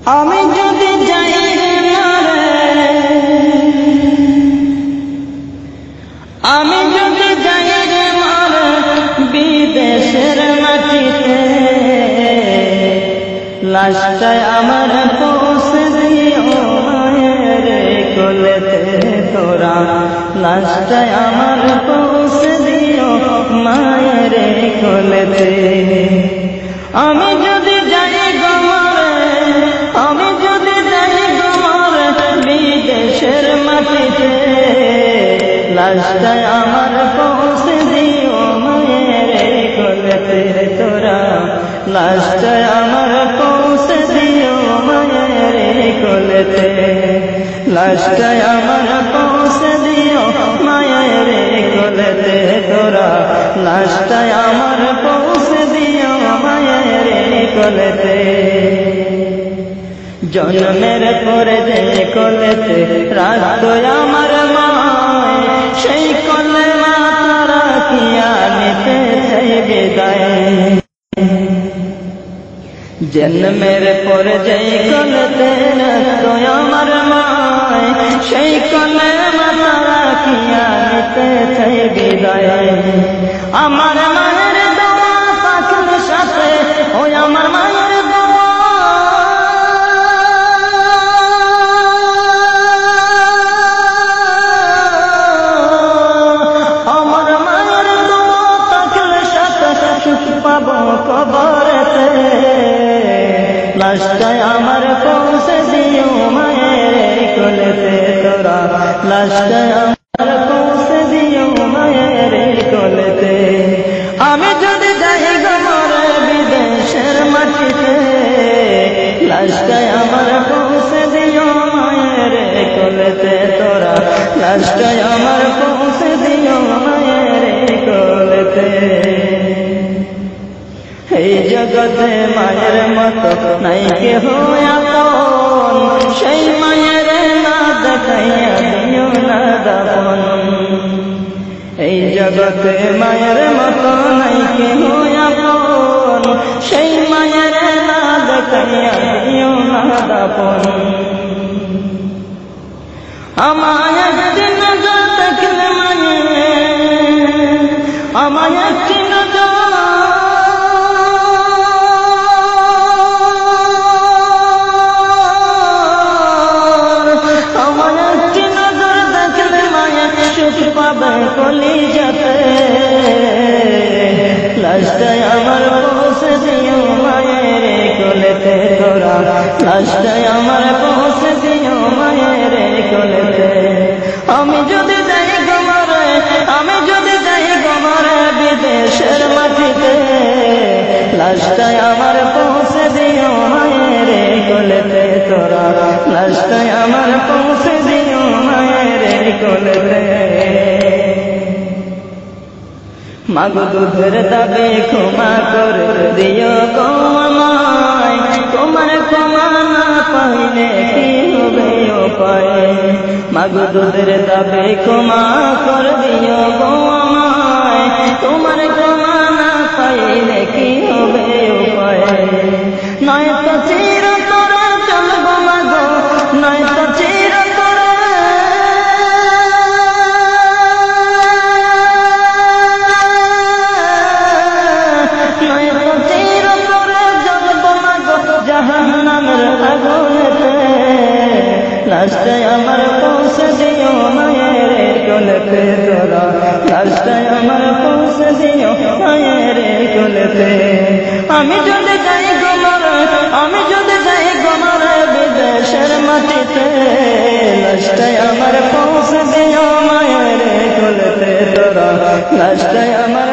আমি যদি যাই রে মারে, আমি যদি যাই রে মারে বিদেশের মাটিতে, লাশটায় আমার পৌঁছে দিও মায়ের কোলেতে তোরা, লাশটায় আমার পৌঁছে দিও মায়ের কোলেতে। আমি যদি যাই গো মারে, আমি যদি যাই গো মারে বিদেশের মাটিতে, লাশটায় আমার পৌঁছে দিও মায়ের কোলেতে তোরা, লাশটায় আমার পৌঁছে দিও মায়ের কোলেতে, লাশটায় আমার পৌঁছে দিও মায়ের কোলেতে তোরা, লাশটায় আমার পৌঁছে দিও মায়ের কোলেতে। জন্মের পরে যে কোলেতে রাখতো আমার মায়, সেই কোলে মা তারা কিয়া নিতে চাই বিদায়। জন্মের পরে যে কোলেতে রাখতো আমার মায়, সেই কোলে মা তারা কিয়া নিতে চাই বিদায়। আমার মায়ের দোয়া পাখির সাথে ওই আমার মায়ের দোয়া, আমার মায়ের দোয়া পাখির সাথে সুখ পাবো কবরেতে, লাশটায় আমার পৌঁছে দিও মায়ের কোলেতে তোরা, লাশটায় আমার পৌঁছে দিও মায়ের কোলেতে। আমি যদি যাই গো মারে বিদেশের মাটিতে, লাশটায় আমার পৌঁছে দিও মায়ের কোলেতে তোরা, লাশটায় আমার পৌঁছে দিও মায়ের কোলেতে। এই জগতে মায়ের মতো নাই কেহ আপন, সেই মায়ের না দেখাইয়া দিও না দাপন। এই জগতে মায়ের মতো নাই কেহ আপন, সেই মায়ের না দেখাইয়া দিও না দাপন। আমায় একদিন নজর দেখলে মায়ে, আমায় একদিন নজর, পাবে কলিজাতে, লাশটায় আমার পৌঁছে দিও মায়ের কোলেতে তোরা, লাশটায় আমার পৌঁছে দিও মায়ের কোলেতে। আমি যদি যাই গো মারে, আমি যদি যাই গো মারে বিদেশের মাটিতে, লাশটায় আমার পৌঁছে দিও মায়ের কোলেতে তোরা, লাশটায় আমার পৌঁছে দিও মায়ের কোলেতে। মাগো দুধের দাবে ক্ষমা করে দিও গো আমায়, তোমার ক্ষমা না পাইলে কি হবে উপায়। মাগো দুধের দাবে ক্ষমা করে দিও গো আমায়, তোমার ক্ষমা না পাইলে কি হবে উপায়। নয়তো চিরতরে চলবো মাগো, নয়তো চিরতরে, নয়তো চিরতরে জ্বলবো মাগো জাহান্নামের আগুনেতে। লাশটায় আমার পৌঁছে দিও মায়ের কোলেতে তোরা, লাশটায় আমার পৌঁছে দিও মায়ের কোলেতে। আমি যদি যাই গো মারে, আমি যদি যাই গো মারে বিদেশের মাটিতে, লাশটায় আমার পৌঁছে দিও মায়ের কোলেতে তোরা, লাশটায় আমার